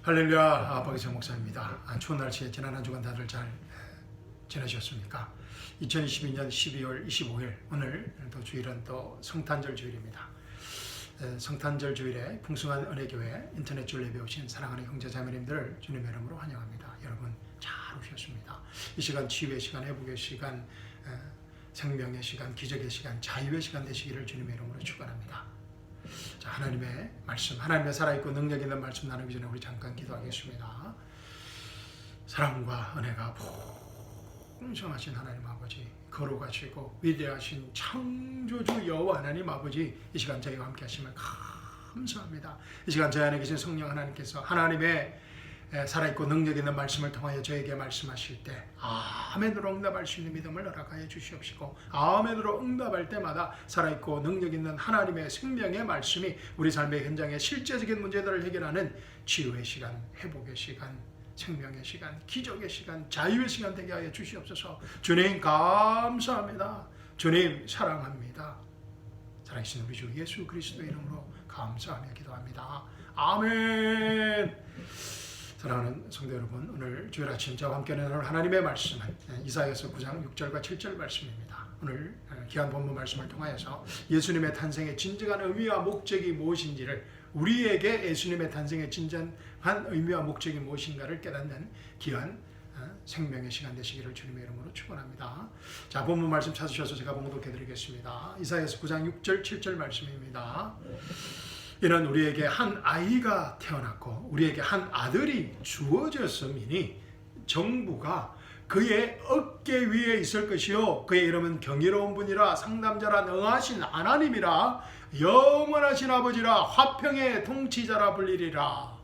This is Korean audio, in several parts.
할렐루야, 박희정 목사입니다. 추운 날씨에 지난 한 주간 다들 잘 지내셨습니까? 2022년 12월 25일 오늘 또 주일은 또 성탄절 주일입니다. 성탄절 주일에 풍성한 은혜교회 인터넷 줄 예배 오신 사랑하는 형제 자매님들을 주님의 이름으로 환영합니다. 여러분 잘 오셨습니다. 이 시간 치유의 시간, 회복의 시간, 생명의 시간, 기적의 시간, 자유의 시간 되시기를 주님의 이름으로 축원합니다. 자, 하나님의 말씀, 하나님의 살아있고 능력 있는 말씀 나누기 전에 우리 잠깐 기도하겠습니다. 사랑과 은혜가 풍성하신 하나님 아버지, 거룩하시고 위대하신 창조주 여호와 하나님 아버지, 이 시간 저희와 함께 하시면 감사합니다. 이 시간 저희 안에 계신 성령 하나님께서 하나님의 살아있고 능력 있는 말씀을 통하여 저에게 말씀하실 때 아멘으로 응답할 수 있는 믿음을 허락하여 주시옵시고, 아멘으로 응답할 때마다 살아있고 능력 있는 하나님의 생명의 말씀이 우리 삶의 현장의 실제적인 문제들을 해결하는 치유의 시간, 회복의 시간, 생명의 시간, 기적의 시간, 자유의 시간 되게 하여 주시옵소서. 주님 감사합니다. 주님 사랑합니다. 살아계신 우리 주 예수 그리스도의 이름으로 감사하며 기도합니다. 아멘. 사랑하는 성도 여러분, 오늘 주일 아침 저와 함께 나눌 하나님의 말씀은 이사야서 9장 6절과 7절 말씀입니다. 오늘 귀한 본문 말씀을 통하여서 예수님의 탄생의 진정한 의미와 목적이 무엇인지를, 우리에게 예수님의 탄생의 진정한 의미와 목적이 무엇인가를 깨닫는 귀한 생명의 시간 되시기를 주님의 이름으로 축원합니다. 자, 본문 말씀 찾으셔서 제가 봉독해 드리겠습니다. 이사야서 9장 6절 7절 말씀입니다. 이는 우리에게 한 아이가 태어났고 우리에게 한 아들이 주어졌음이니 정부가 그의 어깨 위에 있을 것이요 그의 이름은 경이로운 분이라, 상담자라, 능하신 하나님이라, 영원하신 아버지라, 화평의 통치자라 불리리라.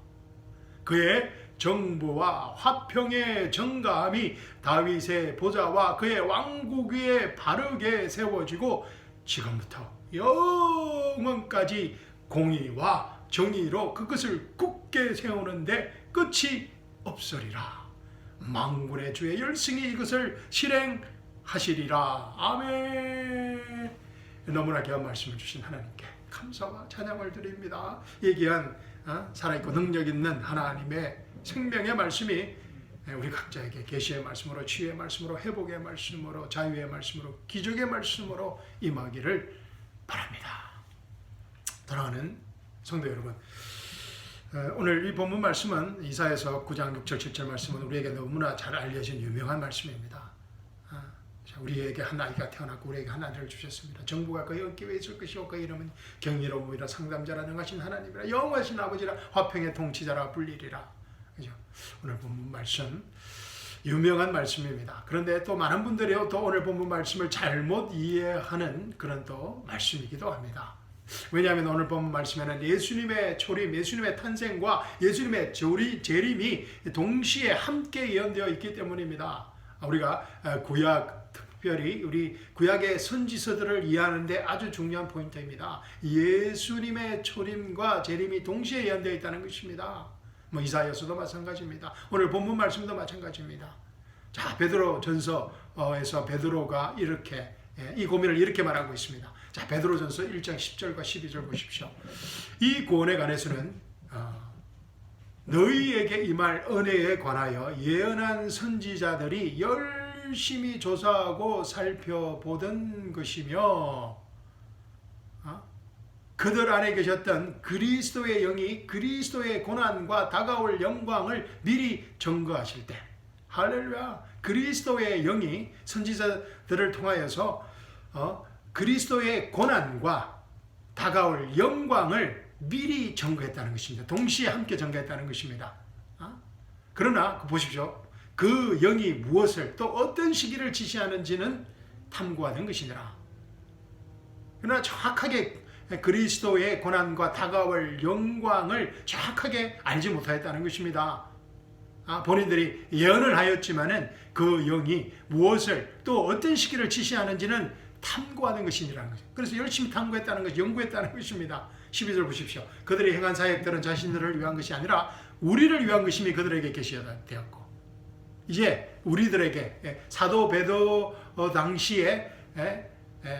그의 정부와 화평의 정가함이 다윗의 보좌와 그의 왕국 위에 바르게 세워지고 지금부터 영원까지 공의와 정의로 그것을 굳게 세우는데 끝이 없으리라. 만군의 주의 열승이 이것을 실행하시리라. 아멘. 너무나 귀한 말씀을 주신 하나님께 감사와 찬양을 드립니다. 이 귀한 살아있고 능력 있는 하나님의 생명의 말씀이 우리 각자에게 계시의 말씀으로, 치유의 말씀으로, 회복의 말씀으로, 자유의 말씀으로, 기적의 말씀으로 임하기를 바랍니다. 사랑하는 성도 여러분, 오늘 이 본문 말씀은 이사야서 9장 6절 7절 말씀은 우리에게 너무나 잘 알려진 유명한 말씀입니다. 우리에게 한 아이가 태어났고 우리에게 한 아들을 주셨습니다. 정부가 그의 어깨 위에 있을 것이요 그의 이름은 경이로운 분이라, 상담자라, 능하신 하나님이라, 영원하신 아버지라, 화평의 통치자라 불리리라. 그죠? 오늘 본문 말씀 유명한 말씀입니다. 그런데 또 많은 분들이 또 오늘 본문 말씀을 잘못 이해하는 그런 또 말씀이기도 합니다. 왜냐하면 오늘 본문 말씀에는 예수님의 초림, 예수님의 탄생과 예수님의 재림이 동시에 함께 예언되어 있기 때문입니다. 우리가 구약, 특별히 우리 구약의 선지서들을 이해하는데 아주 중요한 포인트입니다. 예수님의 초림과 재림이 동시에 예언되어 있다는 것입니다. 이사야서도 마찬가지입니다. 오늘 본문 말씀도 마찬가지입니다. 자, 베드로 전서에서 베드로가 이렇게 이 고민을 이렇게 말하고 있습니다. 자, 베드로전서 1장 10절과 12절 보십시오. 이 구원에 관해서는 너희에게 임할 은혜에 관하여 예언한 선지자들이 열심히 조사하고 살펴보던 것이며, 그들 안에 계셨던 그리스도의 영이 그리스도의 고난과 다가올 영광을 미리 증거하실 때, 할렐루야, 그리스도의 영이 선지자들을 통하여서 그리스도의 고난과 다가올 영광을 미리 증거했다는 것입니다. 동시에 함께 증거했다는 것입니다. 그러나 보십시오. 그 영이 무엇을 또 어떤 시기를 지시하는지는 탐구하는 것이니라. 그러나 정확하게 그리스도의 고난과 다가올 영광을 정확하게 알지 못하였다는 것입니다. 본인들이 예언을 하였지만은 그 영이 무엇을 또 어떤 시기를 지시하는지는 탐구하는 것이라는 거죠. 그래서 열심히 탐구했다는 것, 연구했다는 것입니다. 12절 보십시오. 그들이 행한 사역들은 자신들을 위한 것이 아니라 우리를 위한 것임이 그들에게 계시되었고, 이제 우리들에게 사도 베드로 당시에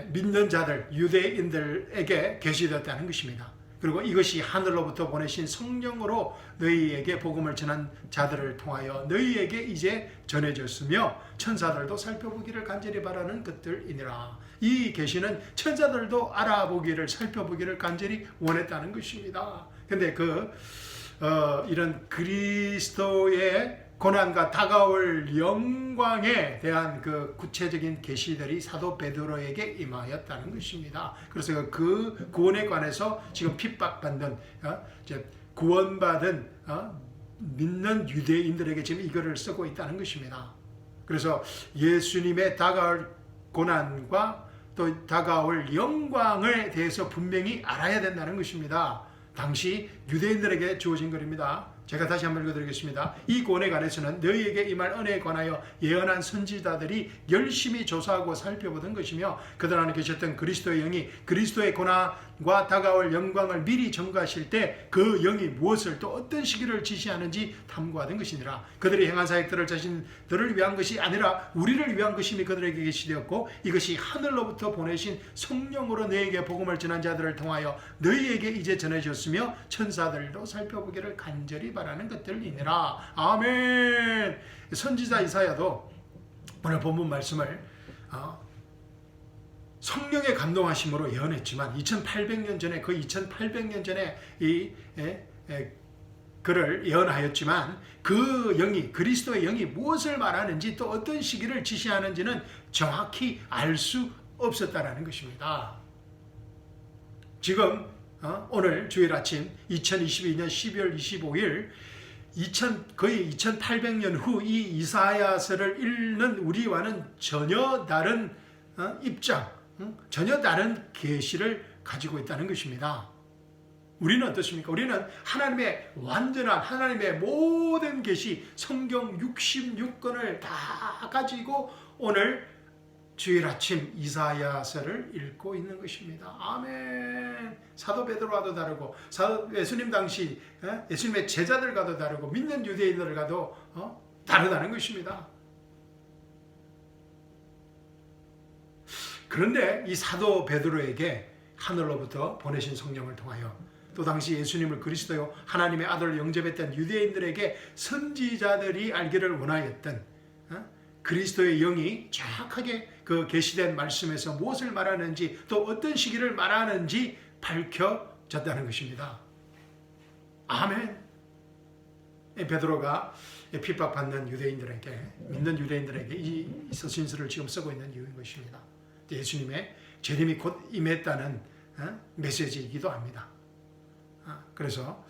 믿는 자들, 유대인들에게 계시되었다는 것입니다. 그리고 이것이 하늘로부터 보내신 성령으로 너희에게 복음을 전한 자들을 통하여 너희에게 이제 전해졌으며 천사들도 살펴보기를 간절히 바라는 것들이니라. 이 계시는 천사들도 알아보기를 살펴보기를 간절히 원했다는 것입니다. 근데 이런 그리스도의 고난과 다가올 영광에 대한 그 구체적인 계시들이 사도 베드로에게 임하였다는 것입니다. 그래서 그 구원에 관해서 지금 핍박받는 구원받은 믿는 유대인들에게 지금 이거를 쓰고 있다는 것입니다. 그래서 예수님의 다가올 고난과 또 다가올 영광에 대해서 분명히 알아야 된다는 것입니다. 당시 유대인들에게 주어진 글입니다. 제가 다시 한번 읽어드리겠습니다. 이 구원에 관해서는 너희에게 임할 은혜에 관하여 예언한 선지자들이 열심히 조사하고 살펴보던 것이며 그들 안에 계셨던 그리스도의 영이 그리스도의 고난과 다가올 영광을 미리 전가하실 때 그 영이 무엇을 또 어떤 시기를 지시하는지 탐구하던 것이니라. 그들이 행한 사역들을 자신들을 위한 것이 아니라 우리를 위한 것임이 그들에게 계시되었고 이것이 하늘로부터 보내신 성령으로 너희에게 복음을 전한 자들을 통하여 너희에게 이제 전해졌으며 천사들도 살펴보기를 간절히 바라는 것들이니라. 아멘. 선지자 이사야도 오늘 본문 말씀을 성령의 감동하심으로 예언했지만 2800년 전에 그 2800년 전에 그를 예언하였지만 그 영이 그리스도의 영이 무엇을 말하는지 또 어떤 시기를 지시하는지는 정확히 알 수 없었다라는 것입니다. 지금 오늘 주일 아침 2022년 12월 25일 거의 2800년 후 이 이사야서를 읽는 우리와는 전혀 다른 입장, 전혀 다른 계시를 가지고 있다는 것입니다. 우리는 어떻습니까? 우리는 하나님의 완전한 하나님의 모든 계시 성경 66권을 다 가지고 오늘 주일 아침 이사야서를 읽고 있는 것입니다. 아멘. 사도 베드로와도 다르고 예수님 당시 예수님의 제자들과도 다르고 믿는 유대인들과도 다르다는 것입니다. 그런데 이 사도 베드로에게 하늘로부터 보내신 성령을 통하여 또 당시 예수님을 그리스도요 하나님의 아들로 영접했던 유대인들에게 선지자들이 알기를 원하였던 그리스도의 영이 정확하게 그 계시된 말씀에서 무엇을 말하는지 또 어떤 시기를 말하는지 밝혀졌다는 것입니다. 아멘. 베드로가 핍박받는 유대인들에게 믿는 유대인들에게 이 서신서를 지금 쓰고 있는 이유인 것입니다. 예수님의 재림이 곧 임했다는 메시지이기도 합니다. 그래서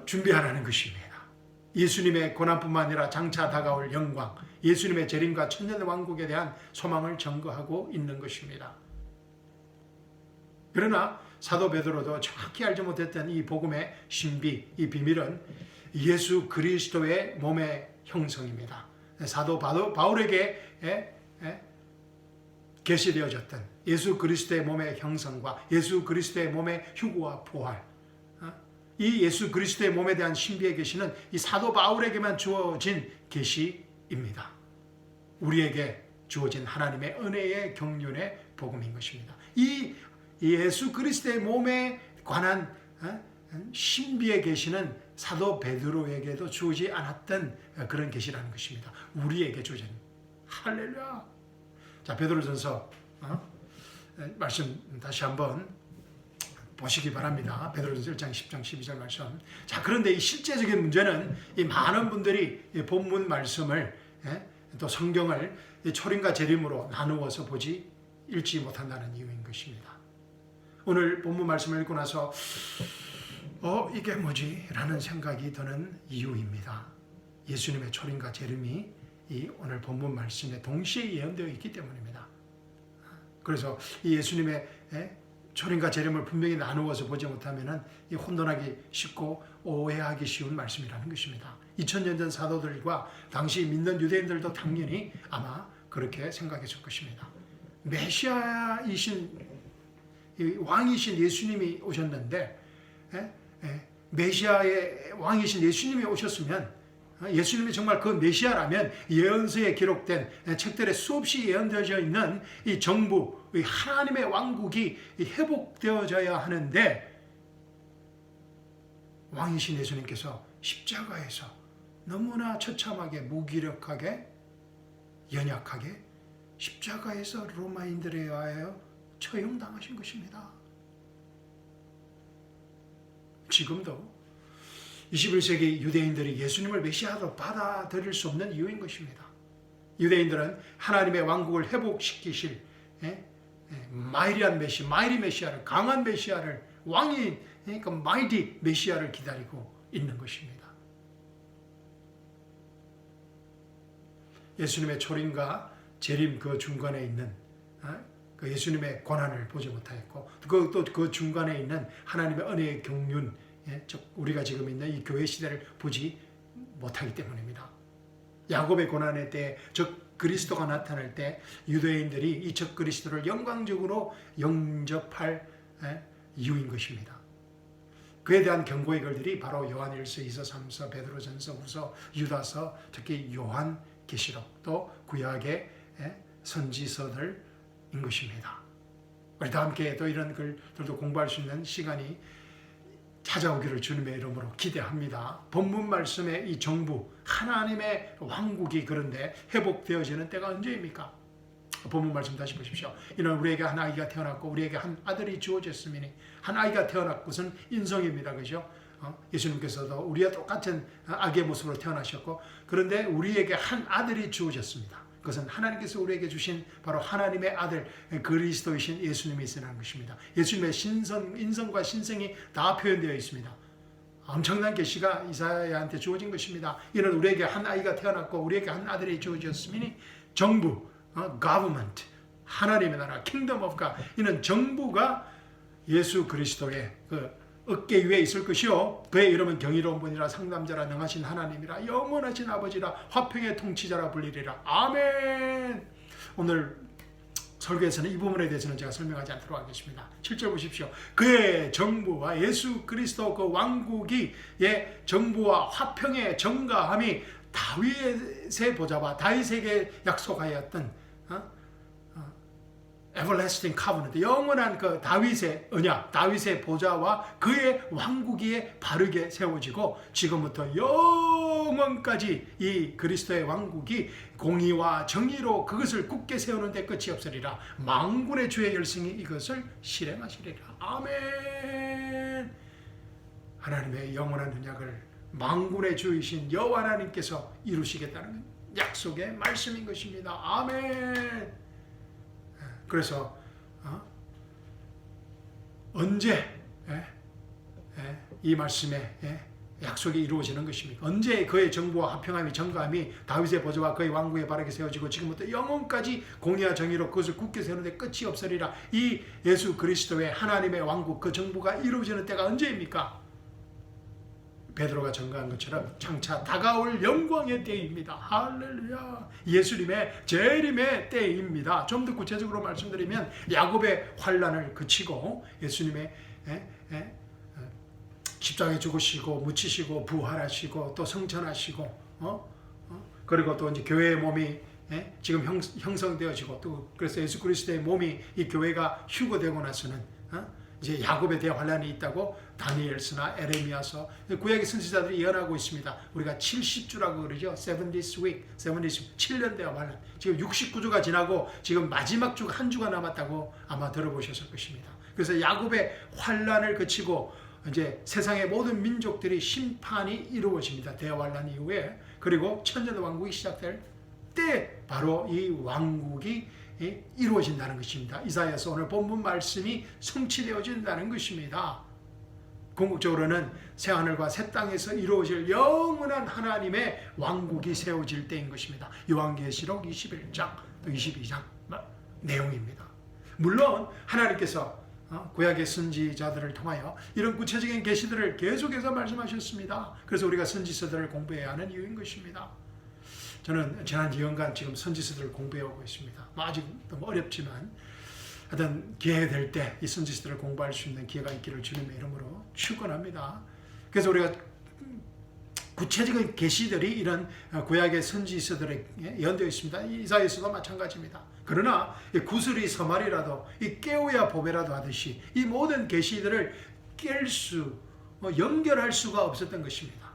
준비하라는 것입니다. 예수님의 고난뿐만 아니라 장차 다가올 영광, 예수님의 재림과 천년 왕국에 대한 소망을 전거하고 있는 것입니다. 그러나 사도 베드로도 정확히 알지 못했던 이 복음의 신비, 이 비밀은 예수 그리스도의 몸의 형성입니다. 사도 바울에게 계시되어졌던 예수 그리스도의 몸의 형성과 예수 그리스도의 몸의 휴거와 부활, 이 예수 그리스도의 몸에 대한 신비의 계시는 이 사도 바울에게만 주어진 계시입니다. 우리에게 주어진 하나님의 은혜의 경륜의 복음인 것입니다. 이 예수 그리스도의 몸에 관한 신비의 계시는 사도 베드로에게도 주어지지 않았던 그런 계시라는 것입니다. 우리에게 주어진 할렐루야. 자, 베드로전서 말씀 다시 한번 보시기 바랍니다. 베드로전서 1장 10장 12절 말씀. 자, 그런데 이 실제적인 문제는 이 많은 분들이 이 본문 말씀을 또 성경을 초림과 재림으로 나누어서 읽지 못한다는 이유인 것입니다. 오늘 본문 말씀을 읽고 나서 이게 뭐지? 라는 생각이 드는 이유입니다. 예수님의 초림과 재림이 이 오늘 본문 말씀에 동시에 예언되어 있기 때문입니다. 그래서 이 예수님의 초림과 재림을 분명히 나누어서 보지 못하면 혼돈하기 쉽고 오해하기 쉬운 말씀이라는 것입니다. 2000년 전 사도들과 당시 믿는 유대인들도 당연히 아마 그렇게 생각했을 것입니다. 메시아이신 왕이신 예수님이 오셨는데 메시아의 왕이신 예수님이 오셨으면 예수님이 정말 그 메시아라면 예언서에 기록된 책들에 수없이 예언되어져 있는 이 정부, 이 하나님의 왕국이 회복되어져야 하는데 왕이신 예수님께서 십자가에서 너무나 처참하게 무기력하게 연약하게 십자가에서 로마인들에 의하여 처형당하신 것입니다. 지금도 21세기 유대인들이 예수님을 메시아로 받아들일 수 없는 이유인 것입니다. 유대인들은 하나님의 왕국을 회복시키실 마이리한 마이리 메시아를, 강한 메시아를, 왕인 그 마이티 메시아를 기다리고 있는 것입니다. 예수님의 초림과 재림 그 중간에 있는 그 예수님의 고난을 보지 못하였고 또 그 중간에 있는 하나님의 은혜의 경륜, 즉 우리가 지금 있는 이 교회 시대를 보지 못하기 때문입니다. 야곱의 고난의 때, 즉 그리스도가 나타날 때 유대인들이 이 적 그리스도를 영광적으로 영접할 이유인 것입니다. 그에 대한 경고의 글들이 바로 요한일서, 이서, 삼서, 베드로전서, 후서, 유다서, 특히 요한계시록, 또 구약의 선지서들인 것입니다. 우리 다 함께 또 이런 글들도 공부할 수 있는 시간이 찾아오기를 주님의 이름으로 기대합니다. 본문 말씀의 이 정부, 하나님의 왕국이 그런데 회복되어지는 때가 언제입니까? 본문 말씀 다시 보십시오. 이는 우리에게 한 아이가 태어났고 우리에게 한 아들이 주어졌으니, 한 아이가 태어났고 그것은 인성입니다. 그죠? 예수님께서도 우리와 똑같은 아기의 모습으로 태어나셨고, 그런데 우리에게 한 아들이 주어졌습니다. 그것은 하나님께서 우리에게 주신 바로 하나님의 아들 그리스도이신 예수님이 있으라는 것입니다. 예수님의 인성과 신성이 다 표현되어 있습니다. 엄청난 계시가 이사야한테 주어진 것입니다. 이는 우리에게 한 아이가 태어났고 우리에게 한 아들이 주어졌으니 정부, government, 하나님의 나라, kingdom of God, 이는 정부가 예수 그리스도의 그 어깨 위에 있을 것이요 그의 이름은 경이로운 분이라, 상담자라, 능하신 하나님이라, 영원하신 아버지라, 화평의 통치자라 불리리라. 아멘. 오늘 설교에서는 이 부분에 대해서는 제가 설명하지 않도록 하겠습니다. 7절 보십시오. 그의 정부와 예수 그리스도 그 왕국이 정부와 화평의 정가함이 다윗의 보좌와 다윗에게 약속하였던 everlasting covenant, 영원한 그 다윗의 언약, 다윗의 보좌와 그의 왕국이 바르게 세워지고 지금부터 영원까지 이 그리스도의 왕국이 공의와 정의로 그것을 굳게 세우는 데 끝이 없으리라. 만군의 주의 열심히 이것을 실행하시리라. 아멘. 하나님의 영원한 언약을 만군의 주이신 여호와 하나님께서 이루시겠다는 약속의 말씀인 것입니다. 아멘. 그래서 언제 이 말씀의 약속이 이루어지는 것입니까? 언제 그의 정부와 화평함이 정감이 다윗의 보좌와 그의 왕국에 바르게 세워지고 지금부터 영원까지 공의와 정의로 그것을 굳게 세우는데 끝이 없으리라. 이 예수 그리스도의 하나님의 왕국, 그 정부가 이루어지는 때가 언제입니까? 베드로가 증거한 것처럼 장차 다가올 영광의 때입니다. 할렐루야. 예수님의 재림의 때입니다. 좀 더 구체적으로 말씀드리면 야곱의 환난을 그치고 예수님의 십자가에 죽으시고 묻히시고 부활하시고 또 성천하시고 그리고 또 이제 교회의 몸이 지금 형성되어지고 또 그래서 예수 그리스도의 몸이 이 교회가 휴거되고 나서는 이제 야곱에 대한 환란이 있다고 다니엘서나 에레미야서 구약의 선지자들이 예언하고 있습니다. 우리가 70주라고 그러죠. 70th week, 7년 대한 환란. 지금 69주가 지나고 지금 마지막 주 한 주가 남았다고 아마 들어보셨을 것입니다. 그래서 야곱의 환란을 거치고 이제 세상의 모든 민족들이 심판이 이루어집니다. 대환란 이후에. 그리고 천년 왕국이 시작될 때 바로 이 왕국이 이루어진다는 것입니다. 이사야서 오늘 본문 말씀이 성취되어진다는 것입니다. 궁극적으로는 새하늘과 새 땅에서 이루어질 영원한 하나님의 왕국이 세워질 때인 것입니다. 요한계시록 21장 또 22장 내용입니다. 물론 하나님께서 구약의 선지자들을 통하여 이런 구체적인 계시들을 계속해서 말씀하셨습니다. 그래서 우리가 선지서들을 공부해야 하는 이유인 것입니다. 저는 지난 2년간 지금 선지서들을 공부해오고 있습니다. 아직 너무 어렵지만 하여튼 기회가 될 때 이 선지서들을 공부할 수 있는 기회가 있기를 주님의 이름으로 축원합니다. 그래서 우리가 구체적인 계시들이 이런 구약의 선지서들에 예언되어 있습니다. 이사야서도 마찬가지입니다. 그러나 구슬이 서말이라도 이 깨우야 보배라도 하듯이 이 모든 계시들을 깰 수 연결할 수가 없었던 것입니다.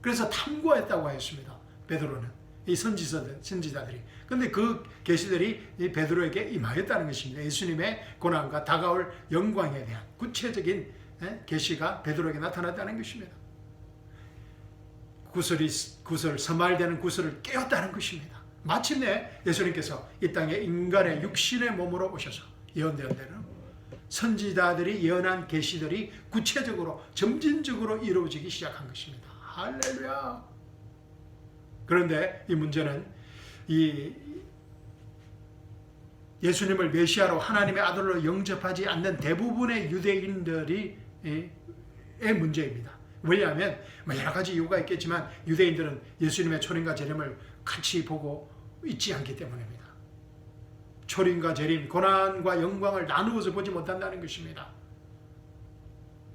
그래서 탐구했다고 하였습니다. 베드로는 이 선지자들이. 근데 그 계시들이 이 베드로에게 임하였다는 것입니다. 예수님의 고난과 다가올 영광에 대한 구체적인 계시가 베드로에게 나타났다는 것입니다. 구설 서말되는 구설을 깨웠다는 것입니다. 마침내 예수님께서 이 땅에 인간의 육신의 몸으로 오셔서 예언된 대로 선지자들이 예언한 계시들이 구체적으로 점진적으로 이루어지기 시작한 것입니다. 할렐루야. 그런데 이 문제는 이 예수님을 메시아로 하나님의 아들로 영접하지 않는 대부분의 유대인들이 의 문제입니다. 왜냐하면 여러 가지 이유가 있겠지만 유대인들은 예수님의 초림과 재림을 같이 보고 있지 않기 때문입니다. 초림과 재림, 고난과 영광을 나누어서 보지 못한다는 것입니다.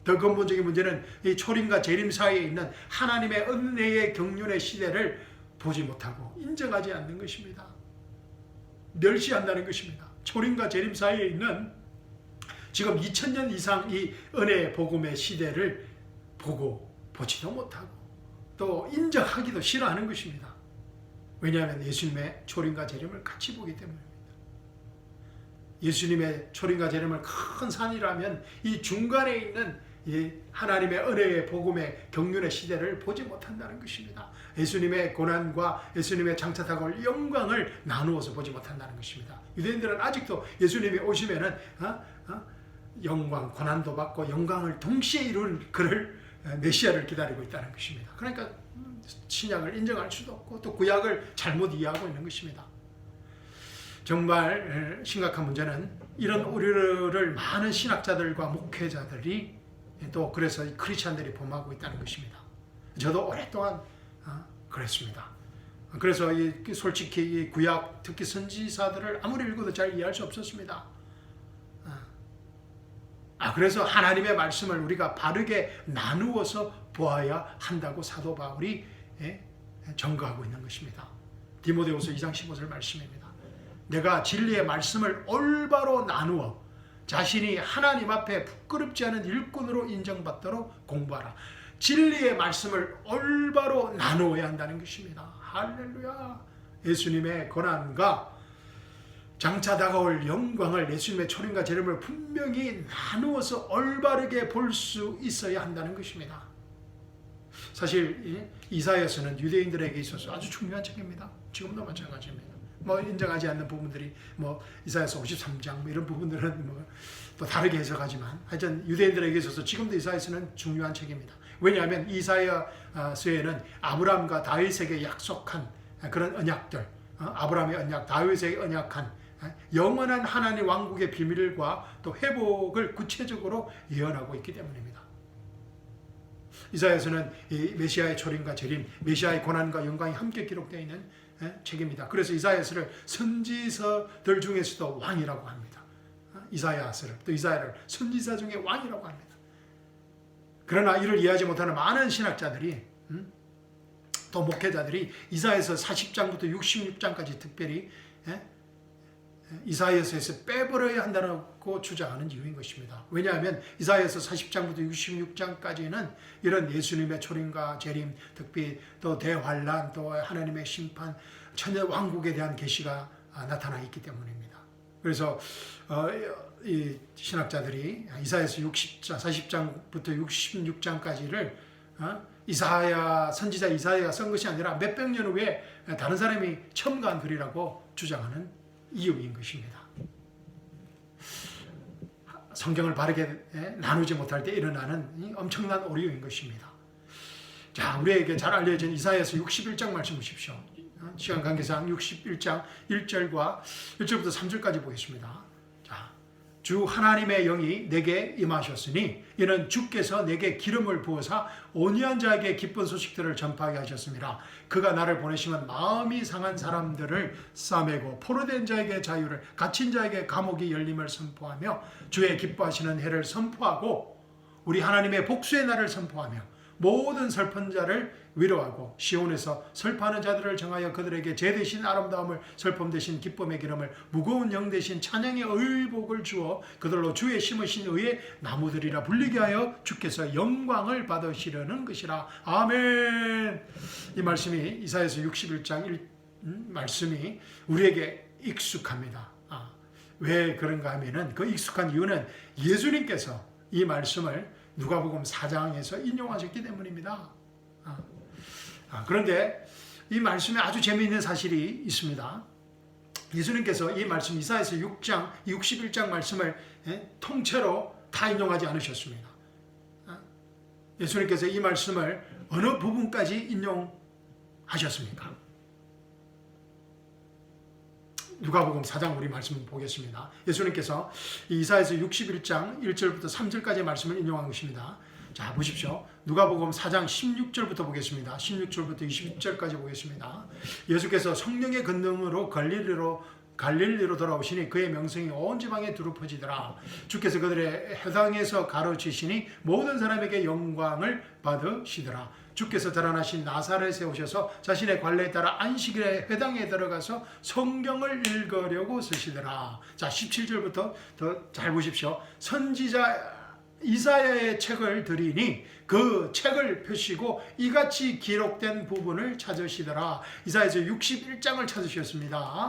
더 근본적인 문제는 이 초림과 재림 사이에 있는 하나님의 은혜의 경륜의 시대를 보지 못하고 인정하지 않는 것입니다. 멸시한다는 것입니다. 초림과 재림 사이에 있는 지금 2000년 이상 이 은혜의 복음의 시대를 보지도 못하고 또 인정하기도 싫어하는 것입니다. 왜냐하면 예수님의 초림과 재림을 같이 보기 때문입니다. 예수님의 초림과 재림을 큰 산이라면 이 중간에 있는 이 하나님의 은혜의 복음의 경륜의 시대를 보지 못한다는 것입니다. 예수님의 고난과 예수님의 장차 다가올 영광을 나누어서 보지 못한다는 것입니다. 유대인들은 아직도 예수님이 오시면은 영광, 고난도 받고 영광을 동시에 이룬 그를 메시아를 기다리고 있다는 것입니다. 그러니까 신약을 인정할 수도 없고 또 구약을 잘못 이해하고 있는 것입니다. 정말 심각한 문제는 이런 오류를 많은 신학자들과 목회자들이 또 그래서 크리스찬들이 범하고 있다는 것입니다. 저도 오랫동안 그랬습니다. 그래서 솔직히 이 구약 특히 선지자들을 아무리 읽어도 잘 이해할 수 없었습니다. 그래서 하나님의 말씀을 우리가 바르게 나누어서 보아야 한다고 사도 바울이 전거하고 있는 것입니다. 디모데후서 2장 15절 말씀입니다. 내가 진리의 말씀을 올바로 나누어 자신이 하나님 앞에 부끄럽지 않은 일꾼으로 인정받도록 공부하라. 진리의 말씀을 올바로 나누어야 한다는 것입니다. 할렐루야. 예수님의 고난과 장차 다가올 영광을 예수님의 초림과 재림을 분명히 나누어서 올바르게 볼 수 있어야 한다는 것입니다. 사실 이사야서는 유대인들에게 있어서 아주 중요한 책입니다. 지금도 마찬가지입니다. 인정하지 않는 부분들이 이사야서 53장 이런 부분들은 또 다르게 해석하지만 하여튼 유대인들에게 있어서 지금도 이사야서는 중요한 책입니다. 왜냐하면 이사야서에는 아브라함과 다윗에게 약속한 그런 언약들, 아브라함의 언약, 다윗에게 언약한 영원한 하나님 왕국의 비밀과 또 회복을 구체적으로 예언하고 있기 때문입니다. 이사야서는 이 메시아의 초림과 재림, 메시아의 고난과 영광이 함께 기록되어 있는 책입니다. 그래서 이사야서를 선지서들 중에서도 왕이라고 합니다. 이사야서를 또 이사야를 선지자 중에 왕이라고 합니다. 그러나 이를 이해하지 못하는 많은 신학자들이 또 목회자들이 이사야서 40장부터 66장까지 특별히 이사야서에서 빼버려야 한다고 주장하는 이유인 것입니다. 왜냐하면 이사야서 40장부터 66장까지는 이런 예수님의 초림과 재림, 특히 또 대환란, 또 하나님의 심판, 천년 왕국에 대한 계시가 나타나 있기 때문입니다. 그래서 이 신학자들이 이사야서 40장부터 66장까지를 선지자 이사야가 쓴 것이 아니라 몇백 년 후에 다른 사람이 첨가한 글이라고 주장하는 이유인 것입니다. 성경을 바르게 나누지 못할 때 일어나는 엄청난 오류인 것입니다. 자, 우리에게 잘 알려진 이사야서 61장 말씀 보십시오. 시간 관계상 61장 1절과 1절부터 3절까지 보겠습니다. 자, 주 하나님의 영이 내게 임하셨으니 이는 주께서 내게 기름을 부어사 온유한 자에게 기쁜 소식들을 전파하게 하셨습니다. 그가 나를 보내시면 마음이 상한 사람들을 싸매고 포로된 자에게 자유를, 갇힌 자에게 감옥이 열림을 선포하며 주의 기뻐하시는 해를 선포하고 우리 하나님의 복수의 날을 선포하며 모든 슬픈 자를 위로하고 시온에서 슬퍼하는 자들을 정하여 그들에게 제 대신 아름다움을 슬픔 대신 기쁨의 기름을 무거운 영 대신 찬양의 의복을 주어 그들로 주의 심으신 의의 나무들이라 불리게 하여 주께서 영광을 받으시려는 것이라. 아멘. 이 말씀이 이사야서 61장 말씀이 우리에게 익숙합니다. 왜 그런가 하면은 그 익숙한 이유는 예수님께서 이 말씀을 누가복음 4장에서 인용하셨기 때문입니다. 그런데 이 말씀에 아주 재미있는 사실이 있습니다. 예수님께서 이 말씀 이사야서 6장, 61장 말씀을 통째로 다 인용하지 않으셨습니다. 예수님께서 이 말씀을 어느 부분까지 인용하셨습니까? 누가복음 4장 우리 말씀 보겠습니다. 예수님께서 이사야서 61장 1절부터 3절까지 말씀을 인용한 것입니다. 자, 보십시오. 누가복음 4장 16절부터 보겠습니다. 16절부터 20절까지 보겠습니다. 예수께서 성령의 권능으로 갈릴리로 돌아오시니 그의 명성이 온 지방에 두루 퍼지더라. 주께서 그들의 회당에서 가르치시니 모든 사람에게 영광을 받으시더라. 주께서 자라나신 나사렛에 오셔서 자신의 관례에 따라 안식일에 회당에 들어가서 성경을 읽으려고 쓰시더라. 자, 17절부터 더 잘 보십시오. 선지자 이사야의 책을 드리니 그 책을 펴시고 이같이 기록된 부분을 찾으시더라. 이사야서 61장을 찾으셨습니다.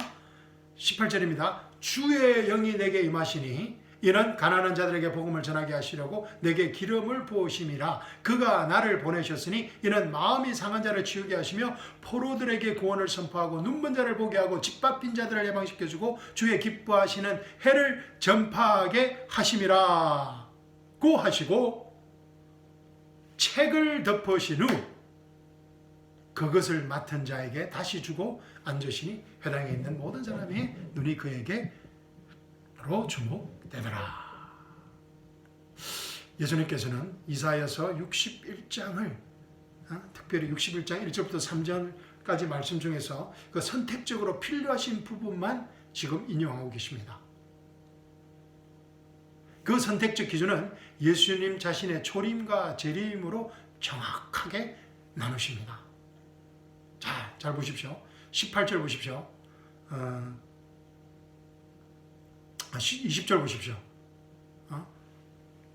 18절입니다. 주의 영이 내게 임하시니 이는 가난한 자들에게 복음을 전하게 하시려고 내게 기름을 부으심이라. 그가 나를 보내셨으니 이는 마음이 상한 자를 치우게 하시며 포로들에게 구원을 선포하고 눈먼 자를 보게 하고 짓밟힌 자들을 해방시켜주고 주의 기뻐하시는 해를 전파하게 하심이라 고 하시고 책을 덮으신 후 그것을 맡은 자에게 다시 주고 앉으시니 회당에 있는 모든 사람이 눈이 그에게로 주목되더라. 예수님께서는 이사야서 61장을 특별히 61장 1절부터 3절까지 말씀 중에서 그 선택적으로 필요하신 부분만 지금 인용하고 계십니다. 그 선택적 기준은 예수님 자신의 초림과 재림으로 정확하게 나누십니다. 자, 잘 보십시오. 18절 보십시오. 20절 보십시오.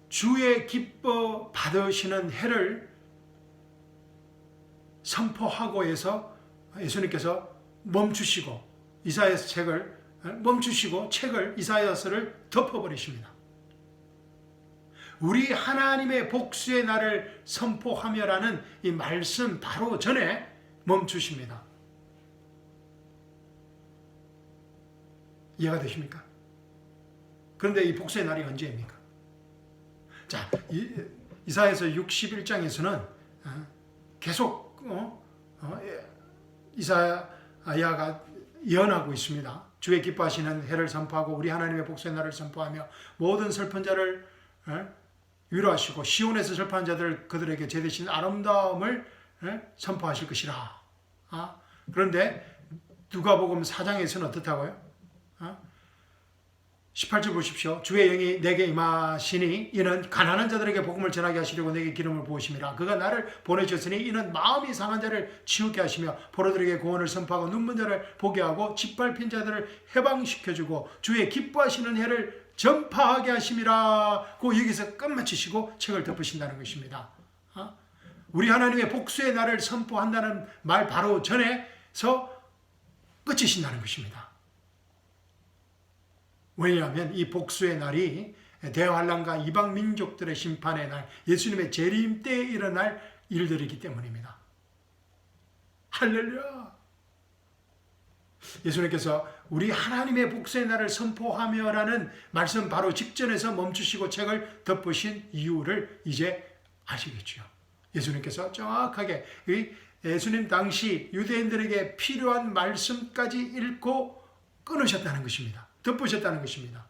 주의 기뻐 받으시는 해를 선포하고 해서 예수님께서 멈추시고 이사야서 책을 멈추시고 책을 이사야서를 덮어버리십니다. 우리 하나님의 복수의 날을 선포하며라는 이 말씀 바로 전에 멈추십니다. 이해가 되십니까? 그런데 이 복수의 날이 언제입니까? 자, 이사야서 61장에서는 계속 이사야가 예언하고 있습니다. 주의 기뻐하시는 해를 선포하고 우리 하나님의 복수의 날을 선포하며 모든 슬픈 자를 위로하시고 시온에서 슬퍼한 자들 그들에게 제 대신 아름다움을 선포하실 것이라. 그런데 누가복음 4장에서는 어떻다고요? 18절 보십시오. 주의 영이 내게 임하시니 이는 가난한 자들에게 복음을 전하게 하시려고 내게 기름을 부으심이라. 그가 나를 보내셨으니 이는 마음이 상한 자를 치우게 하시며 포로들에게 구원을 선포하고 눈먼 자를 보게 하고 짓밟힌 자들을 해방시켜주고 주의 기뻐하시는 해를 전파하게 하심이라. 고 여기서 끝마치시고 책을 덮으신다는 것입니다. 우리 하나님의 복수의 날을 선포한다는 말 바로 전에서 끝이신다는 것입니다. 왜냐하면 이 복수의 날이 대환란과 이방 민족들의 심판의 날, 예수님의 재림 때에 일어날 일들이기 때문입니다. 할렐루야! 예수님께서 우리 하나님의 복수의 날을 선포하며라는 말씀 바로 직전에서 멈추시고 책을 덮으신 이유를 이제 아시겠죠. 예수님께서 정확하게 예수님 당시 유대인들에게 필요한 말씀까지 읽고 끊으셨다는 것입니다. 덮으셨다는 것입니다.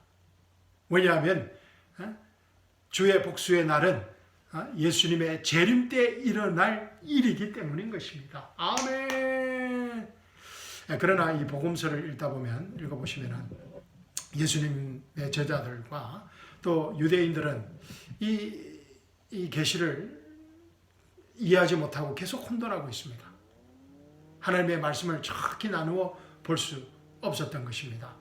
왜냐하면 주의 복수의 날은 예수님의 재림 때 일어날 일이기 때문인 것입니다. 아멘. 그러나 이 복음서를 읽어보시면 예수님의 제자들과 또 유대인들은 이 계시를 이해하지 못하고 계속 혼돈하고 있습니다. 하나님의 말씀을 정확히 나누어 볼 수 없었던 것입니다.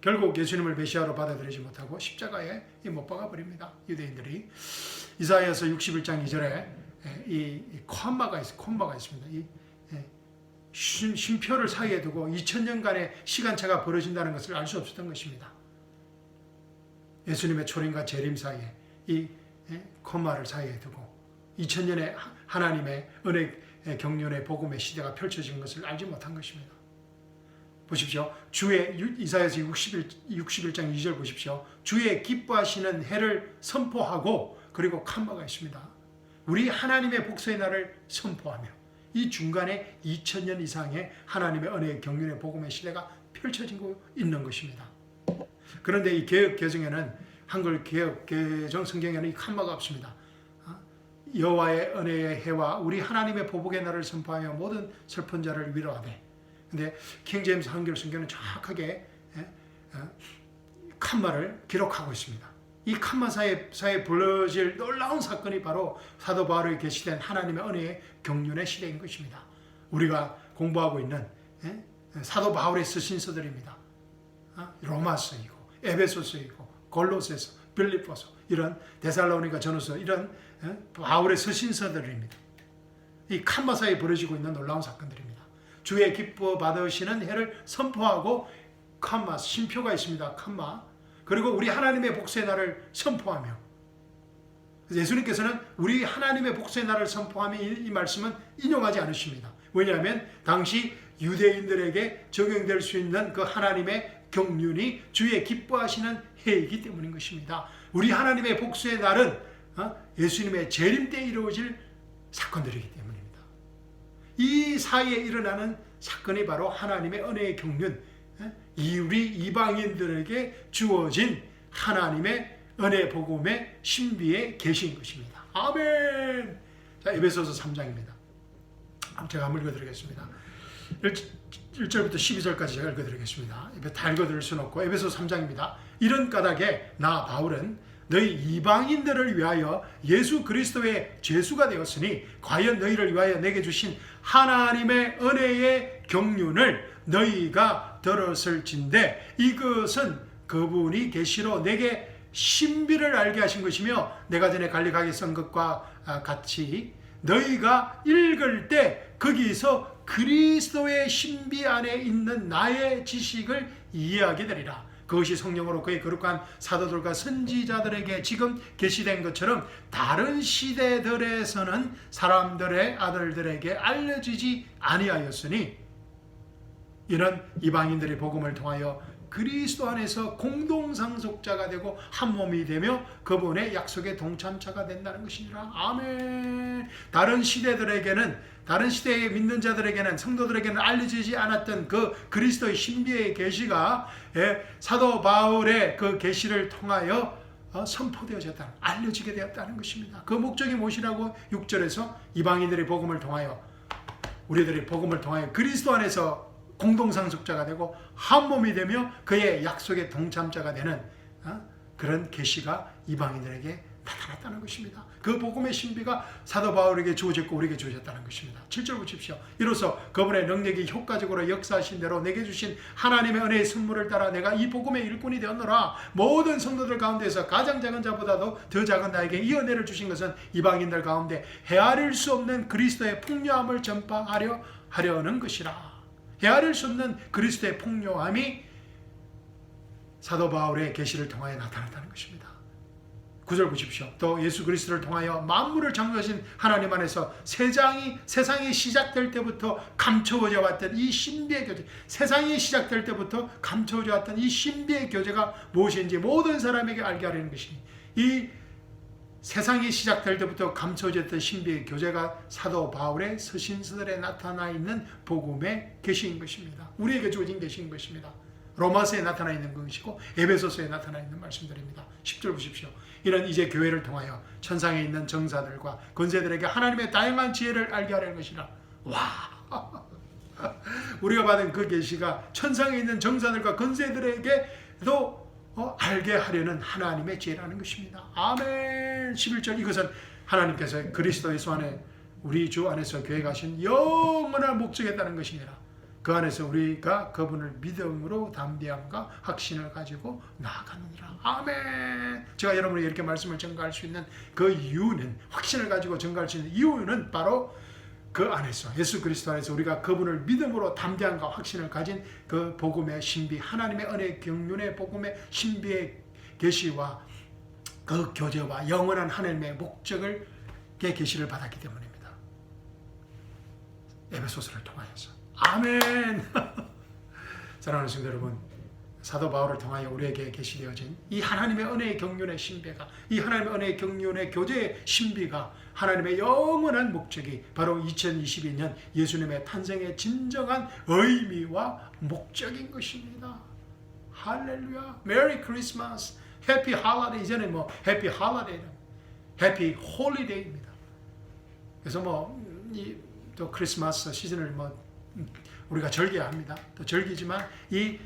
결국 예수님을 메시아로 받아들이지 못하고 십자가에 못 박아 버립니다. 유대인들이. 이사야서 61장 2절에 이 콤마가 있습니다. 이 쉼표를 사이에 두고 2000년간의 시간차가 벌어진다는 것을 알 수 없었던 것입니다. 예수님의 초림과 재림 사이에 이 콤마를 사이에 두고 2000년의 하나님의 은혜 경륜의 복음의 시대가 펼쳐진 것을 알지 못한 것입니다. 보십시오. 이사야서 61장 2절 보십시오. 주의 기뻐하시는 해를 선포하고, 그리고 칸마가 있습니다. 우리 하나님의 복수의 날을 선포하며, 이 중간에 2000년 이상의 하나님의 은혜의 경륜의 복음의 시대가 펼쳐지고 있는 것입니다. 그런데 이 개혁 개정에는, 한글 개혁 개정 성경에는 이 칸마가 없습니다. 여호와의 은혜의 해와 우리 하나님의 보복의 날을 선포하며 모든 슬픈 자를 위로하되. 근데 킹제임스 한글 성경은 정확하게 칸마를 기록하고 있습니다. 이 칸마 사이에 벌어질 놀라운 사건이 바로 사도 바울에 계시된 하나님의 은혜의 경륜의 시대인 것입니다. 우리가 공부하고 있는 사도 바울의 서신서들입니다. 로마서이고 에베소서이고 골로새서, 빌립보서, 이런 데살로니가 전후서, 이런 바울의 서신서들입니다. 이 칸마 사이에 벌어지고 있는 놀라운 사건들입니다. 주의 기뻐 받으시는 해를 선포하고, 칸마, 쉼표가 있습니다. 칸마. 그리고 우리 하나님의 복수의 날을 선포하며. 예수님께서는 우리 하나님의 복수의 날을 선포하며 이 말씀은 인용하지 않으십니다. 왜냐하면 당시 유대인들에게 적용될 수 있는 그 하나님의 경륜이 주의 기뻐하시는 해이기 때문인 것입니다. 우리 하나님의 복수의 날은 예수님의 재림 때 이루어질 사건들이기 때문입니다. 이 사이에 일어나는 사건이 바로 하나님의 은혜의 경륜, 우리 이방인들에게 주어진 하나님의 은혜 복음의 신비의 계시인 것입니다. 아멘. 자, 에베소서 3장입니다. 제가 한번 읽어드리겠습니다. 1절부터 12절까지 제가 읽어드리겠습니다. 다 읽어드릴 수는 없고, 에베소 3장입니다. 이런 까닭에 나 바울은 너희 이방인들을 위하여 예수 그리스도의 죄수가 되었으니, 과연 너희를 위하여 내게 주신 하나님의 은혜의 경륜을 너희가 들었을진데, 이것은 그분이 계시로 내게 신비를 알게 하신 것이며, 내가 전에 간략하게 쓴 것과 같이 너희가 읽을 때 거기서 그리스도의 신비 안에 있는 나의 지식을 이해하게 되리라. 그것이 성령으로 그의 거룩한 사도들과 선지자들에게 지금 계시된 것처럼 다른 시대들에서는 사람들의 아들들에게 알려지지 아니하였으니, 이는 이방인들의 복음을 통하여 그리스도 안에서 공동상속자가 되고 한 몸이 되며 그분의 약속의 동참자가 된다는 것이니라. 아멘. 다른 시대의 믿는 자들에게는, 성도들에게는 알려지지 않았던 그 그리스도의 신비의 계시가 사도 바울의 그 계시를 통하여 선포되어졌다, 알려지게 되었다는 것입니다. 그 목적이 무엇이라고 6절에서 이방인들의 복음을 통하여, 우리들의 복음을 통하여 그리스도 안에서 공동상속자가 되고 한 몸이 되며 그의 약속의 동참자가 되는 그런 계시가 이방인들에게 나타났다는 것입니다. 그 복음의 신비가 사도 바울에게 주어졌고 우리에게 주어졌다는 것입니다. 7절 보십시오. 이로써 그분의 능력이 효과적으로 역사하신 대로 내게 주신 하나님의 은혜의 선물을 따라 내가 이 복음의 일꾼이 되었노라. 모든 성도들 가운데서 가장 작은 자보다도 더 작은 나에게 이 은혜를 주신 것은 이방인들 가운데 헤아릴 수 없는 그리스도의 풍요함을 전파하려는 것이라. 헤아릴 수 없는 그리스도의 풍요함이 사도 바울의 계시를 통하여 나타났다는 것입니다. 9절 보십시오. 또 예수 그리스도를 통하여 만물을 창조하신 하나님 안에서 세상이 시작될 때부터 감춰져 왔던 이 신비의 교제, 세상이 시작될 때부터 감춰져 왔던 이 신비의 교제가 무엇인지 모든 사람에게 알게 하려는 것이니, 이 세상이 시작될 때부터 감춰졌던 신비의 교제가 사도 바울의 서신서들에 나타나 있는 복음의 계시인 것입니다. 우리에게 주어진 계시인 것입니다. 로마서에 나타나 있는 것이고 에베소서에 나타나 있는 말씀들입니다. 10절 보십시오. 이는 이제 교회를 통하여 천상에 있는 정사들과 권세들에게 하나님의 다양한 지혜를 알게 하려는 것이라. 와, 우리가 받은 그 계시가 천상에 있는 정사들과 권세들에게도 알게 하려는 하나님의 지혜라는 것입니다. 아멘. 11절, 이것은 하나님께서 그리스도 예수 안에 우리 주 안에서 교회가 하신 영원한 목적에 따른 것이니라. 그 안에서 우리가 그분을 믿음으로 담대함과 확신을 가지고 나아가느니라. 아멘. 제가 여러분에게 이렇게 말씀을 전가할 수 있는 그 이유는, 확신을 가지고 전가할 수 있는 이유는 바로 그 안에서, 예수 그리스도 안에서 우리가 그분을 믿음으로 담대함과 확신을 가진 그 복음의 신비, 하나님의 은혜 경륜의 복음의 신비의 계시와 그 교제와 영원한 하나님의 목적을 계시를 받았기 때문입니다. 에베소서를 통하여서. 아멘. 사랑하는 성도 여러분, 사도 바울을 통하여 우리에게 계시되어진 이 하나님의 은혜의 경륜의 신비가, 이 하나님의 은혜의 경륜의 교제의 신비가, 하나님의 영원한 목적이 바로 2022년 예수님의 탄생의 진정한 의미와 목적인 것입니다. 할렐루야. 메리 크리스마스, 해피 할리데이. 이제는 뭐 해피 할리데이, 해피 홀리데이입니다. 그래서 또 크리스마스 시즌을 우리가 절기합니다. 또 절기지만 이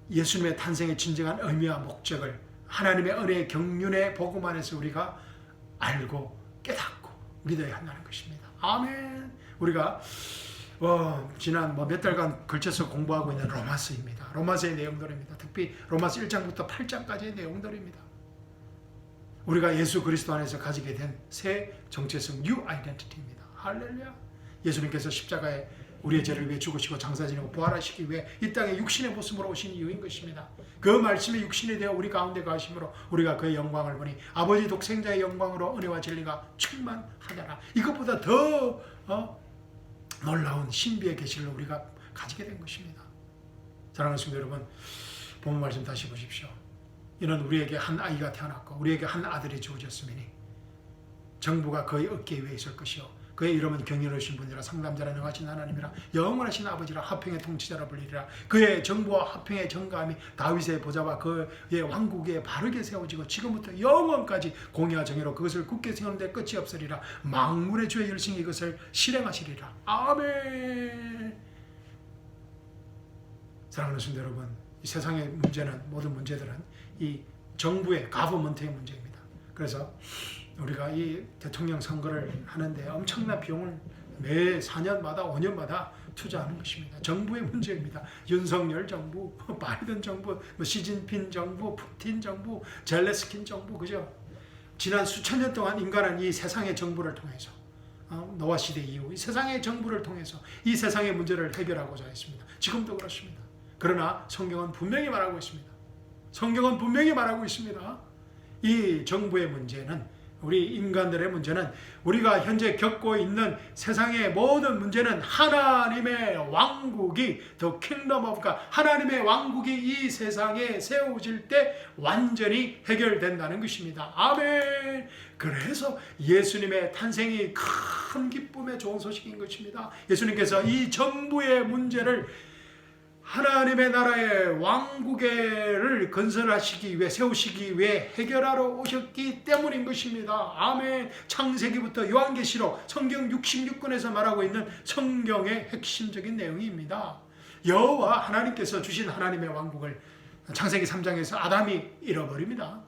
예수님의 탄생의 진정한 의미와 목적을 하나님의 은혜의 경륜의 복음 안에서 우리가 알고 깨닫고 믿어야 한다는 것입니다. 아멘. 우리가 지난 몇 달간 걸쳐서 공부하고 있는 로마서입니다. 로마서의 내용들입니다. 특히 로마서 1장부터 8장까지의 내용들입니다. 우리가 예수 그리스도 안에서 가지게 된 새 정체성, new identity입니다. 할렐루야. 예수님께서 십자가에 우리의 죄를 위해 죽으시고 장사 지내고 부활하시기 위해 이 땅에 육신의 모습으로 오신 이유인 것입니다. 그 말씀이 육신이 되어 우리 가운데 가심으로 우리가 그의 영광을 보니 아버지 독생자의 영광으로 은혜와 진리가 충만하더라. 이것보다 더 놀라운 신비의 계시를 우리가 가지게 된 것입니다. 사랑하는 성도 여러분, 본문 말씀 다시 보십시오. 이는 우리에게 한 아이가 태어났고 우리에게 한 아들이 주어졌으니 정부가 그의 어깨 위에 있을 것이요 그의 이름은 경이로우신 분이라 상담자라 능하신 하나님이라 영원하신 아버지라 화평의 통치자라 불리리라. 그의 정부와 화평의 정감이 다윗의 보좌와 그의 왕국 위에 바르게 세워지고 지금부터 영원까지 공의와 정의로 그것을 굳게 세우는데 끝이 없으리라. 만물의 주의 열심히 이것을 실행하시리라. 아멘. 사랑하는 성도 여러분, 이 세상의 문제는, 모든 문제들은 이 정부의 가버먼트의 문제입니다. 그래서 우리가 이 대통령 선거를 하는데 엄청난 비용을 매 4년마다 5년마다 투자하는 것입니다. 정부의 문제입니다. 윤석열 정부, 바이든 정부, 시진핑 정부, 푸틴 정부, 젤레스킨 정부, 그죠? 지난 수천 년 동안 인간은 이 세상의 정부를 통해서 노아 시대 이후 이 세상의 정부를 통해서 이 세상의 문제를 해결하고자 했습니다. 지금도 그렇습니다. 그러나 성경은 분명히 말하고 있습니다. 성경은 분명히 말하고 있습니다. 이 정부의 문제는, 우리 인간들의 문제는, 우리가 현재 겪고 있는 세상의 모든 문제는 하나님의 왕국이, The Kingdom of God, 하나님의 왕국이 이 세상에 세워질 때 완전히 해결된다는 것입니다. 아멘. 그래서 예수님의 탄생이 큰 기쁨의 좋은 소식인 것입니다. 예수님께서 이 정부의 문제를 하나님의 나라의 왕국을 건설하시기 위해, 세우시기 위해 해결하러 오셨기 때문인 것입니다. 아멘. 창세기부터 요한계시록 성경 66권에서 말하고 있는 성경의 핵심적인 내용입니다. 여호와 하나님께서 주신 하나님의 왕국을 창세기 3장에서 아담이 잃어버립니다.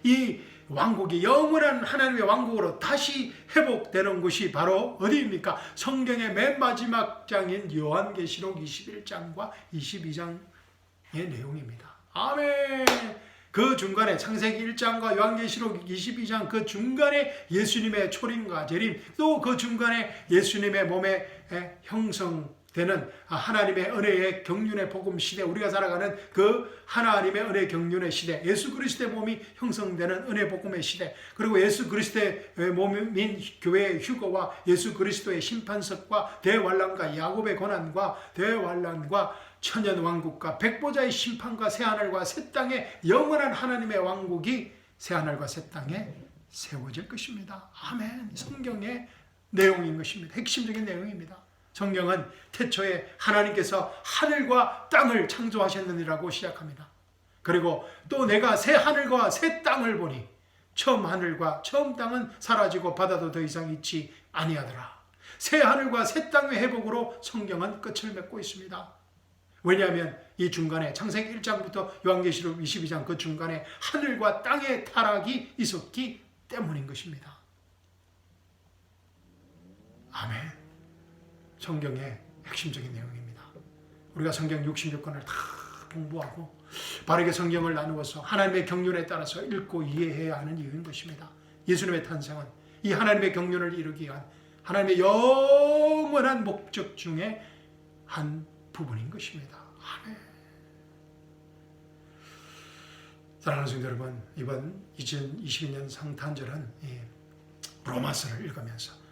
이 왕국이 영원한 하나님의 왕국으로 다시 회복되는 곳이 바로 어디입니까? 성경의 맨 마지막 장인 요한계시록 21장과 22장의 내용입니다. 아멘. 그 중간에 창세기 1장과 요한계시록 22장 그 중간에 예수님의 초림과 재림, 또 그 중간에 예수님의 몸에 형성되는 하나님의 은혜의 경륜의 복음 시대, 우리가 살아가는 그 하나님의 은혜 경륜의 시대, 예수 그리스도의 몸이 형성되는 은혜 복음의 시대, 그리고 예수 그리스도의 몸인 교회의 휴거와 예수 그리스도의 심판석과 대환란과 야곱의 고난과 대환란과 천년 왕국과 백보자의 심판과 새하늘과 새 땅에 영원한 하나님의 왕국이 새하늘과 새 땅에 세워질 것입니다. 아멘. 성경의 내용인 것입니다. 핵심적인 내용입니다. 성경은 태초에 하나님께서 하늘과 땅을 창조하셨느니라고 시작합니다. 그리고 또 내가 새 하늘과 새 땅을 보니 처음 하늘과 처음 땅은 사라지고 바다도 더 이상 있지 아니하더라. 새 하늘과 새 땅의 회복으로 성경은 끝을 맺고 있습니다. 왜냐하면 이 중간에 창세기 1장부터 요한계시록 22장 그 중간에 하늘과 땅의 타락이 있었기 때문인 것입니다. 아멘. 성경의 핵심적인 내용입니다. 우리가 성경 66권을 다 공부하고 바르게 성경을 나누어서 하나님의 경륜에 따라서 읽고 이해해야 하는 이유인 것입니다. 예수님의 탄생은 이 하나님의 경륜을 이루기 위한 하나님의 영원한 목적 중에 한 부분인 것입니다. 아멘. 사랑하는 성도 여러분, 이번 2022년 성탄절은 로마서를 읽으면서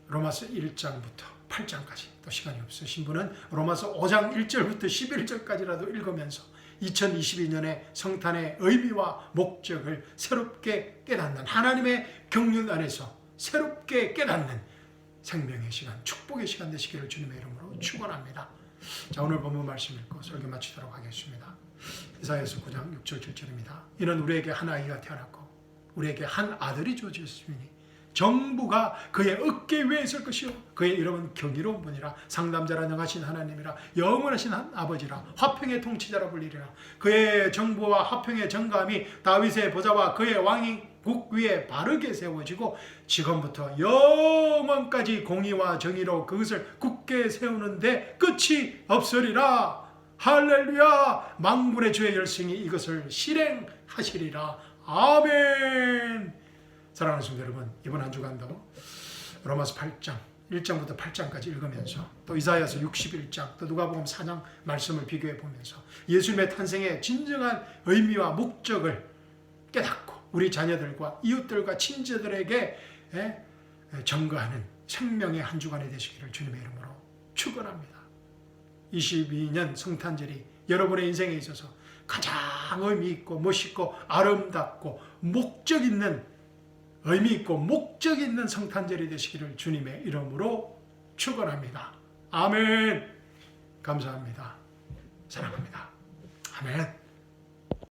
로마서 1장부터 8장까지, 또 시간이 없으신 분은 로마서 5장 1절부터 11절까지라도 읽으면서 2022년의 성탄의 의미와 목적을 새롭게 깨닫는, 하나님의 경륜 안에서 새롭게 깨닫는 생명의 시간, 축복의 시간 되시기를 주님의 이름으로 축원합니다. 자, 오늘 본문 말씀 읽고 설교 마치도록 하겠습니다. 이사야서 9장 6절 7절입니다. 이는 우리에게 한 아이가 태어났고 우리에게 한 아들이 주어졌으니 정부가 그의 어깨 위에 있을 것이요 그의 이름은 경이로운 분이라, 상담자라 능하신 하나님이라, 영원하신 아버지라, 화평의 통치자라 불리리라. 그의 정부와 화평의 정감이 다윗의 보좌와 그의 왕국 위에 바르게 세워지고 지금부터 영원까지 공의와 정의로 그것을 굳게 세우는데 끝이 없으리라. 할렐루야. 만군의 주의 열심히 이것을 실행하시리라. 아멘. 사랑하는 성도 여러분, 이번 한 주간도 로마서 8장 1장부터 8장까지 읽으면서 또 이사야서 61장 또 누가복음 4장 말씀을 비교해 보면서 예수님의 탄생의 진정한 의미와 목적을 깨닫고 우리 자녀들과 이웃들과 친지들에게 전가하는 생명의 한 주간이 되시기를 주님의 이름으로 축원합니다. 22년 성탄절이 여러분의 인생에 있어서 가장 의미 있고 멋있고 아름답고 목적 있는, 의미 있고 목적 있는 성탄절이 되시기를 주님의 이름으로 축원합니다. 아멘. 감사합니다. 사랑합니다. 아멘.